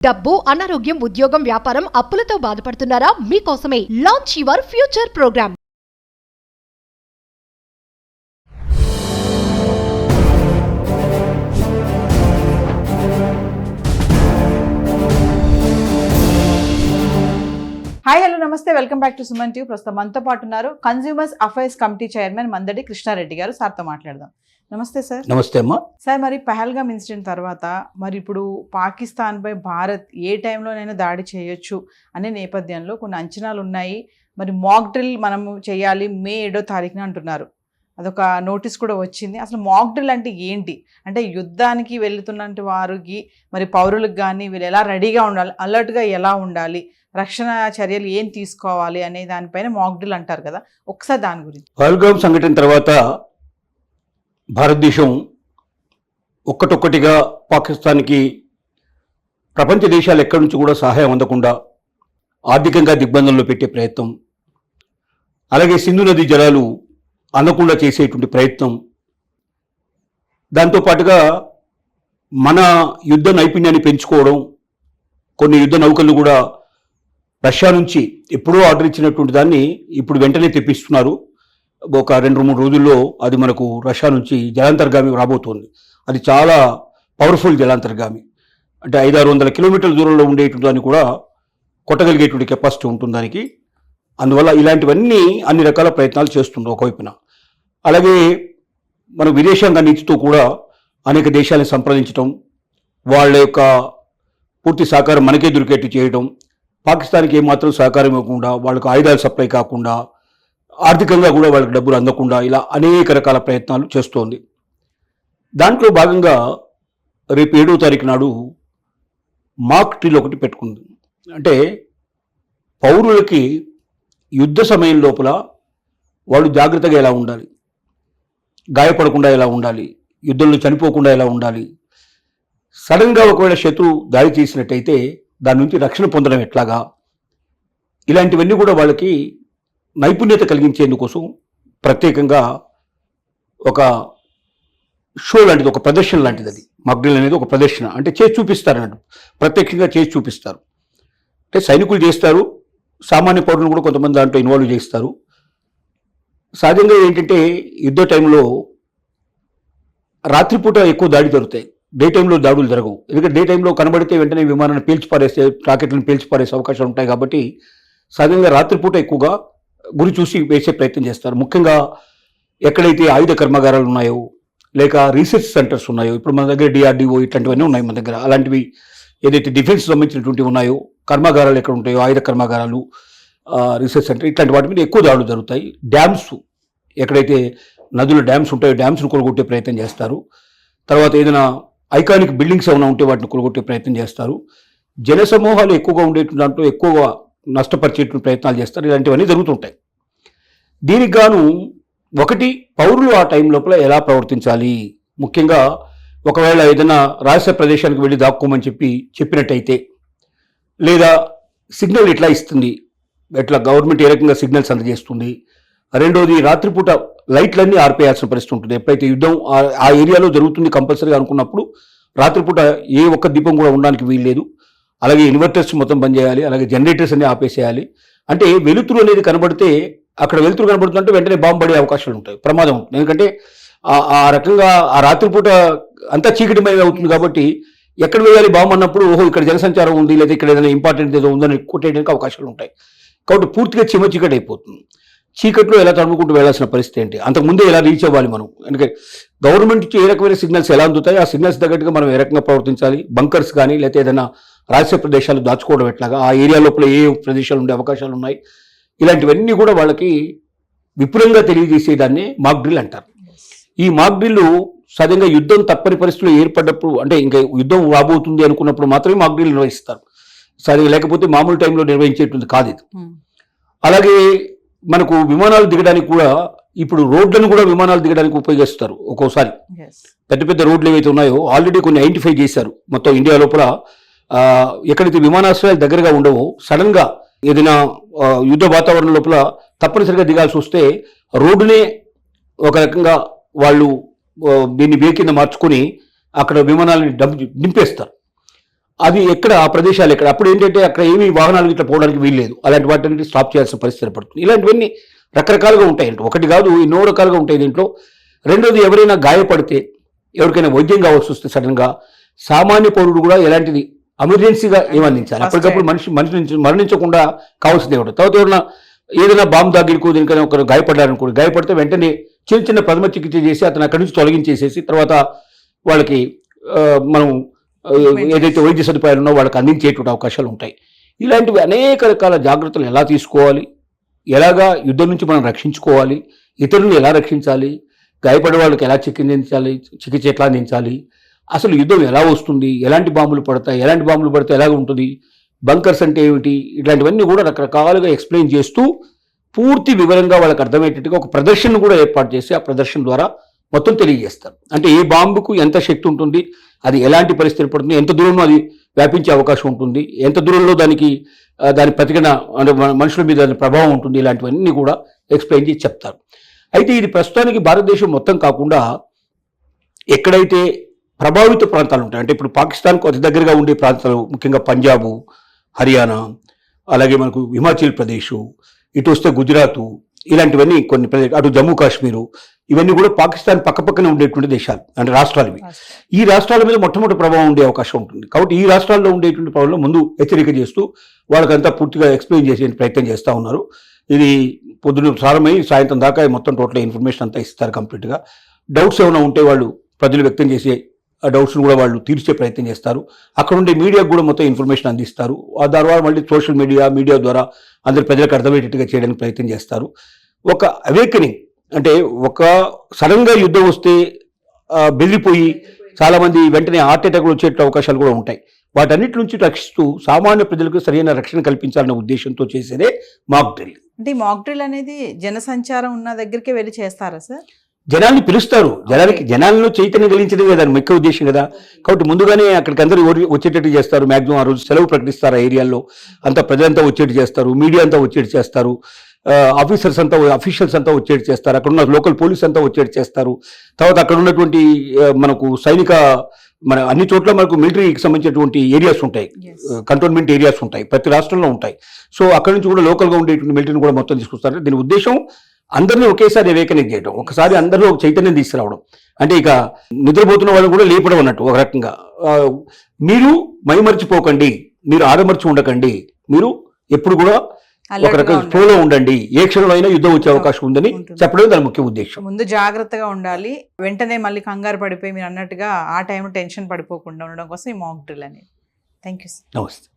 డబ్బు, అనారోగ్యం, ఉద్యోగం, వ్యాపారం, అప్పులతో బాధపడుతున్నారా? మీకోసమే launch your future programme. Hi hello నమస్తే, welcome back to Suman TV. ప్రస్తుతం మనతో పాటు ఉన్నారు consumers affairs committee chairman Mandadi Krishnareddy గారు. సార్తో మాట్లాడదాం. నమస్తే సార్. నమస్తే అమ్మా. సార్, మరి పహల్గామ్ ఇన్సిడెంట్ తర్వాత మరి ఇప్పుడు పాకిస్తాన్పై భారత్ ఏ టైంలోనైనా దాడి చేయొచ్చు అనే నేపథ్యంలో కొన్ని అంచనాలు ఉన్నాయి. మరి మాక్ డ్రిల్ మనము చేయాలి మే 7వ తారీఖున అంటున్నారు. అదొక నోటీస్ కూడా వచ్చింది. అసలు మాక్ డ్రిల్ అంటే ఏంటి? అంటే యుద్ధానికి వెళుతున్నటువంటి వారికి మరి పౌరులకు కానీ వీళ్ళు ఎలా రెడీగా ఉండాలి, అలర్ట్గా ఎలా ఉండాలి, రక్షణ చర్యలు ఏం తీసుకోవాలి అనే దానిపైన మాక్ డ్రిల్ అంటారు కదా, ఒకసారి దాని గురించి. పహల్గామ్ సంఘటన తర్వాత భారతదేశం ఒక్కటొక్కటిగా పాకిస్తాన్కి ప్రపంచ దేశాలు ఎక్కడి నుంచి కూడా సహాయం అందకుండా ఆర్థికంగా దిగ్బంధంలో పెట్టే ప్రయత్నం, అలాగే సింధు నది జలాలు అందకుండా చేసేటువంటి ప్రయత్నం, దాంతోపాటుగా మన యుద్ధ నైపుణ్యాన్ని పెంచుకోవడం, కొన్ని యుద్ధ నౌకలు కూడా రష్యా నుంచి ఎప్పుడో ఆర్డర్ ఇచ్చినటువంటి దాన్ని ఇప్పుడు వెంటనే తెప్పిస్తున్నారు. ఒక 2-3 రోజుల్లో అది మనకు రష్యా నుంచి జలాంతర్గామి రాబోతోంది. అది చాలా పవర్ఫుల్ జలాంతర్గామి. అంటే 500-600 కిలోమీటర్ల దూరంలో ఉండేటువంటి దాన్ని కూడా కొట్టగలిగేటువంటి కెపాసిటీ ఉంటుంది దానికి. అందువల్ల ఇలాంటివన్నీ అన్ని రకాల ప్రయత్నాలు చేస్తుంది ఒకవైపున. అలాగే మన విదేశాంగ నీతితో కూడా అనేక దేశాలను సంప్రదించడం, వాళ్ళ యొక్క పూర్తి సహకారం మనకే దొరికేట్టు చేయడం, పాకిస్తాన్కి ఏమాత్రం సహకారం ఇవ్వకుండా, వాళ్ళకు ఆయుధాలు సప్లై కాకుండా, ఆర్థికంగా కూడా వాళ్ళకి డబ్బులు అందకుండా ఇలా అనేక రకాల ప్రయత్నాలు చేస్తోంది. దాంట్లో భాగంగా రేపు 7వ తారీఖు నాడు మాక్ డ్రిల్ ఒకటి పెట్టుకుంది. అంటే పౌరులకి యుద్ధ సమయం లోపల వాళ్ళు జాగ్రత్తగా ఎలా ఉండాలి, గాయపడకుండా ఎలా ఉండాలి, యుద్ధంలో చనిపోకుండా ఎలా ఉండాలి, సడన్గా ఒకవేళ శత్రువు దాడి చేసినట్టయితే దాని నుంచి రక్షణ పొందడం ఎట్లాగా, ఇలాంటివన్నీ కూడా వాళ్ళకి నైపుణ్యత కలిగించేందుకోసం ప్రత్యేకంగా ఒక షో లాంటిది, ఒక ప్రదర్శన లాంటిది. అది మాక్ డ్రిల్ అనేది ఒక ప్రదర్శన, అంటే చేసి చూపిస్తారు అన్నట్టు, ప్రత్యక్షంగా చేసి చూపిస్తారు. అంటే సైనికులు చేస్తారు, సామాన్య పౌరులు కూడా కొంతమంది దాంట్లో ఇన్వాల్వ్ చేస్తారు. సహజంగా ఏంటంటే యుద్ధ టైంలో రాత్రిపూట ఎక్కువ దాడి జరుగుతాయి, డే టైంలో దాడులు జరగవు. ఎందుకంటే డే టైంలో కనబడితే వెంటనే విమానాన్ని పేల్చిపారేసే, రాకెట్లను పేల్చిపారేసే అవకాశాలు ఉంటాయి. కాబట్టి సహజంగా రాత్రిపూట ఎక్కువగా గురి చూసి వేసే ప్రయత్నం చేస్తారు. ముఖ్యంగా ఎక్కడైతే ఆయుధ కర్మాగారాలు ఉన్నాయో, లేక రీసెర్చ్ సెంటర్స్ ఉన్నాయో, ఇప్పుడు మన దగ్గర DRDO ఇట్లాంటివన్నీ ఉన్నాయి మన దగ్గర. అలాంటివి ఏదైతే డిఫెన్స్ సంబంధించినటువంటి ఉన్నాయో కర్మాగారాలు ఎక్కడ ఉంటాయో, ఆయుధ కర్మాగారాలు, రీసెర్చ్ సెంటర్, ఇట్లాంటి వాటి మీద ఎక్కువ దాడులు జరుగుతాయి. డ్యామ్స్, ఎక్కడైతే నదుల డ్యామ్స్ ఉంటాయో డ్యామ్స్ను కొలగొట్టే ప్రయత్నం చేస్తారు. తర్వాత ఏదైనా ఐకానిక్ బిల్డింగ్స్ ఏమైనా ఉంటే వాటిని కొలగొట్టే ప్రయత్నం చేస్తారు. జనసమూహాలు ఎక్కువగా ఉండేటువంటి దాంట్లో ఎక్కువగా నష్టపరిచేటువంటి ప్రయత్నాలు చేస్తారు. ఇలాంటివన్నీ జరుగుతుంటాయి. దీనికి గాను ఒకటి, పౌరులు ఆ టైం లోపల ఎలా ప్రవర్తించాలి, ముఖ్యంగా ఒకవేళ ఏదైనా రహస్య ప్రదేశానికి వెళ్ళి దాక్కోమని చెప్పినట్టయితే, లేదా సిగ్నల్ ఎట్లా ఇస్తుంది, ఎట్లా గవర్నమెంట్ ఏ రకంగా సిగ్నల్స్ అందజేస్తుంది. రెండోది, రాత్రిపూట లైట్లన్నీ ఆర్పేయాల్సిన పరిస్థితి ఉంటుంది. ఎప్పుడైతే యుద్ధం ఆ ఏరియాలో జరుగుతుంది కంపల్సరీగా అనుకున్నప్పుడు రాత్రిపూట ఏ ఒక్క దీపం కూడా ఉండడానికి వీల్లేదు. అలాగే ఇన్వర్టర్స్ మొత్తం బంద్ చేయాలి, అలాగే జనరేటర్స్ అన్ని ఆపేసేయాలి. అంటే వెలుతురు అనేది కనబడితే, అక్కడ వెలుతురు కనబడుతుంటే వెంటనే బాంబు పడే అవకాశాలు ఉంటాయి, ప్రమాదం ఉంటుంది. ఎందుకంటే ఆ రకంగా ఆ రాత్రిపూట అంతా చీకటిమయం అవుతుంది. కాబట్టి ఎక్కడ వేయాలి బాంబు అన్నప్పుడు, ఓహో ఇక్కడ జనసంచారం ఉంది, లేదా ఇక్కడ ఏదైనా ఇంపార్టెంట్ ఏదో ఉందని కొట్టేయడానికి అవకాశాలు ఉంటాయి. కాబట్టి పూర్తిగా చీకటి అయిపోతుంది. చీకట్లో ఎలా తడుముకుంటూ వెళ్లాల్సిన పరిస్థితి ఏంటి, అంతకుముందే ఎలా రీచ్ అవ్వాలి మనం, ఎందుకంటే గవర్నమెంట్కి ఏ రకమైన సిగ్నల్స్ ఎలా అందుతాయి, ఆ సిగ్నల్స్ తగ్గట్టుగా మనం ఏ రకంగా ప్రవర్తించాలి, బంకర్స్ కానీ లేకపోతే ఏదైనా రహస్య ప్రదేశాలు దాచుకోవడం ఎట్లాగా, ఆ ఏరియా లోపల ఏ ప్రదేశాలు ఉండే అవకాశాలు ఉన్నాయి, ఇలాంటివన్నీ కూడా వాళ్ళకి విపులంగా తెలియజేసేదాన్ని మాక్ డ్రిల్ అంటారు. ఈ మాక్ డ్రిల్ సహజంగా యుద్ధం తప్పని పరిస్థితులు ఏర్పడ్డప్పుడు, అంటే ఇంకా యుద్ధం రాబోతుంది అనుకున్నప్పుడు మాత్రమే మాక్ డ్రిల్ నిర్వహిస్తారు. సరిగా లేకపోతే మామూలు టైంలో నిర్వహించేటువంటి కాదు ఇది. అలాగే మనకు విమానాలు దిగడానికి కూడా ఇప్పుడు రోడ్లను కూడా విమానాలు దిగడానికి ఉపయోగిస్తారు. ఒక్కోసారి పెద్ద పెద్ద రోడ్లు ఏవైతే ఉన్నాయో ఆల్రెడీ కొన్ని ఐడెంటిఫై చేశారు మొత్తం ఇండియా లోపల. ఎక్కడైతే విమానాశ్రయాలు దగ్గరగా ఉండవో, సడన్గా ఏదైనా యుద్ధ వాతావరణం లోపల తప్పనిసరిగా దిగాల్సి వస్తే రోడ్డునే ఒక రకంగా వాళ్ళు దీన్ని వే కింద మార్చుకొని అక్కడ విమానాలని దింపేస్తారు. అది ఎక్కడ ఆ ప్రదేశాలు ఎక్కడ అప్పుడు ఏంటంటే అక్కడ ఏమీ వాహనాలు ఇట్లా పోవడానికి వీల్లేదు, అలాంటి వాటిని స్టాప్ చేయాల్సిన పరిస్థితి ఏర్పడుతుంది. ఇలాంటివన్నీ రకరకాలుగా ఉంటాయి, ఒకటి కాదు ఎన్నో రకాలుగా ఉంటాయి దీంట్లో. రెండోది, ఎవరైనా గాయపడితే ఎవరికైనా వైద్యం కావాల్సి వస్తే సడన్గా సామాన్య పౌరుడు కూడా ఎలాంటిది ఎమర్జెన్సీగా ఏమందించాలి, అప్పటికప్పుడు మనిషి మరణించకుండా కావాల్సింది ఏమిటి. తర్వాత ఎవరైనా ఏదైనా బాంబు దాగిరికో దీనికైనా ఒకరు గాయపడ్డారనుకోండి, గాయపడితే వెంటనే చిన్న చిన్న ప్రథమ చికిత్స చేసి అతను అక్కడి నుంచి తొలగించేసేసి తర్వాత వాళ్ళకి మనం ఏదైతే వైద్య సదుపాయాలు ఉన్నో వాళ్ళకి అందించేటువంటి అవకాశాలు ఉంటాయి. ఇలాంటివి అనేక రకాల జాగ్రత్తలు ఎలా తీసుకోవాలి, ఎలాగా యుద్ధం నుంచి మనం రక్షించుకోవాలి, ఇతరులను ఎలా రక్షించాలి, గాయపడే వాళ్ళకి ఎలా చికిత్స ఎట్లా అందించాలి, అసలు యుద్ధం ఎలా వస్తుంది, ఎలాంటి బాంబులు పడతాయి, ఎలాంటి బాంబులు పడితే ఎలాగ ఉంటుంది, బంకర్స్ అంటే ఏమిటి, ఇట్లాంటివన్నీ కూడా రకరకాలుగా ఎక్స్ప్లెయిన్ చేస్తూ పూర్తి వివరంగా వాళ్ళకి అర్థమయ్యేటట్టుగా ఒక ప్రదర్శన కూడా ఏర్పాటు చేసి ఆ ప్రదర్శన ద్వారా మొత్తం తెలియజేస్తారు. అంటే ఏ బాంబుకు ఎంత శక్తి ఉంటుంది, అది ఎలాంటి పరిస్థితి పడుతుంది, ఎంత దూరంలో అది వ్యాపించే అవకాశం ఉంటుంది, ఎంత దూరంలో దాని ప్రతిఘటన అంటే మనుషుల మీద దాని ప్రభావం ఉంటుంది, ఇలాంటివన్నీ కూడా ఎక్స్ప్లెయిన్ చేసి చెప్తారు. అయితే ఇది ప్రస్తుతానికి భారతదేశం మొత్తం కాకుండా ఎక్కడైతే ప్రభావిత ప్రాంతాలు ఉంటాయి, అంటే ఇప్పుడు పాకిస్తాన్కు అతి దగ్గరగా ఉండే ప్రాంతాలు ముఖ్యంగా పంజాబు, హర్యానా, అలాగే మనకు హిమాచల్ ప్రదేశ్, ఇటు వస్తే గుజరాత్, ఇలాంటివన్నీ కొన్ని ప్రదేశాలు, అటు జమ్మూ కాశ్మీరు, ఇవన్నీ కూడా పాకిస్తాన్ పక్కపక్కనే ఉండేటువంటి దేశాలు అంటే రాష్ట్రాలు ఇవి. ఈ రాష్ట్రాల మీద మొట్టమొదటి ప్రభావం ఉండే అవకాశం ఉంటుంది. కాబట్టి ఈ రాష్ట్రాల్లో ఉండేటువంటి ప్రభావంలో ముందు హెచ్చరిక చేస్తూ వాళ్ళకంతా పూర్తిగా ఎక్స్ప్లెయిన్ చేసే ప్రయత్నం చేస్తూ ఉన్నారు. ఇది పొద్దున ప్రారంభమై సాయంత్రం దాకా మొత్తం టోటల్ ఇన్ఫర్మేషన్ అంతా ఇస్తారు కంప్లీట్గా. డౌట్స్ ఏమైనా ఉంటే వాళ్ళు ప్రజలు వ్యక్తం చేసే ఆ డౌట్స్ను కూడా వాళ్ళు తీర్చే ప్రయత్నం చేస్తారు. అక్కడ ఉండే మీడియాకు కూడా మొత్తం ఇన్ఫర్మేషన్ అందిస్తారు. ఆ తర్వాత మళ్ళీ సోషల్ మీడియా ద్వారా అందరి ప్రజలకు అర్థమయ్యేటట్టుగా చేయడానికి ప్రయత్నం చేస్తారు. ఒక అవేకనింగ్ అంటే ఒక సడన్గా యుద్ధం వస్తే బెదిరిపోయి చాలామంది వెంటనే హార్ట్ అటాక్లు వచ్చే అవకాశాలు కూడా ఉంటాయి. వాటన్నిటి నుంచి రక్షిస్తూ సామాన్య ప్రజలకు సరైన రక్షణ కల్పించాలనే ఉద్దేశంతో చేసేదే మాక్ డ్రిల్. అంటే ఈ మాక్ డ్రిల్ అనేది జనసంచారం ఉన్న దగ్గరికే వెళ్ళి చేస్తారా సార్? జనాల్ని పిలుస్తారు, జనాలను చైతన్యం కలిగించడమే దాని ముఖ్య ఉద్దేశం కదా. కాబట్టి ముందుగానే అక్కడికి అందరూ వచ్చేటట్టు చేస్తారు. మాక్సిమం ఆ రోజు సెలవు ప్రకటిస్తారు, ఆ ఏరియాలో అంతా ప్రజలంతా వచ్చేట్టు చేస్తారు, మీడియా అంతా వచ్చేట్టు చేస్తారు, అఫీషియల్స్ అంతా వచ్చేట్టు చేస్తారు, అక్కడ ఉన్న లోకల్ పోలీస్ అంతా వచ్చేట్టు చేస్తారు. తర్వాత అక్కడ ఉన్నటువంటి మనకు మన అన్ని చోట్ల మనకు మిలిటరీకి సంబంధించినటువంటి ఏరియాస్ ఉంటాయి, కంటోన్మెంట్ ఏరియాస్ ఉంటాయి, ప్రతి రాష్ట్రంలో ఉంటాయి. సో అక్కడ నుంచి కూడా లోకల్గా ఉండేటువంటి మిలిటరీని కూడా మొత్తం తీసుకొస్తారు. దీని ఉద్దేశం అందరినీ ఒకేసారి అవేకనింగ్ చేయడం, ఒకసారి అందరిలో ఒక చైతన్యం తీసుకురావడం. అంటే ఇక నిద్రపోతున్న వాళ్ళని కూడా లేపడం అన్నట్టు ఒక రకంగా. మీరు మైమర్చిపోకండి, మీరు ఆడమర్చి ఉండకండి, మీరు ఎప్పుడు కూడా ఒక రకంగా ఫ్లోలో ఉండండి, ఏ క్షణంలో అయినా యుద్ధం వచ్చే అవకాశం ఉందని చెప్పడం దాని ముఖ్య ఉద్దేశం. ముందు జాగ్రత్తగా ఉండాలి, వెంటనే మళ్ళీ కంగారు పడిపోయి మీరు అన్నట్టుగా ఆ టైంలో టెన్షన్ పడిపోకుండా ఉండడం కోసం ఈ మాక్ డ్రిల్ అనేది. Thank you sir. నమస్తే.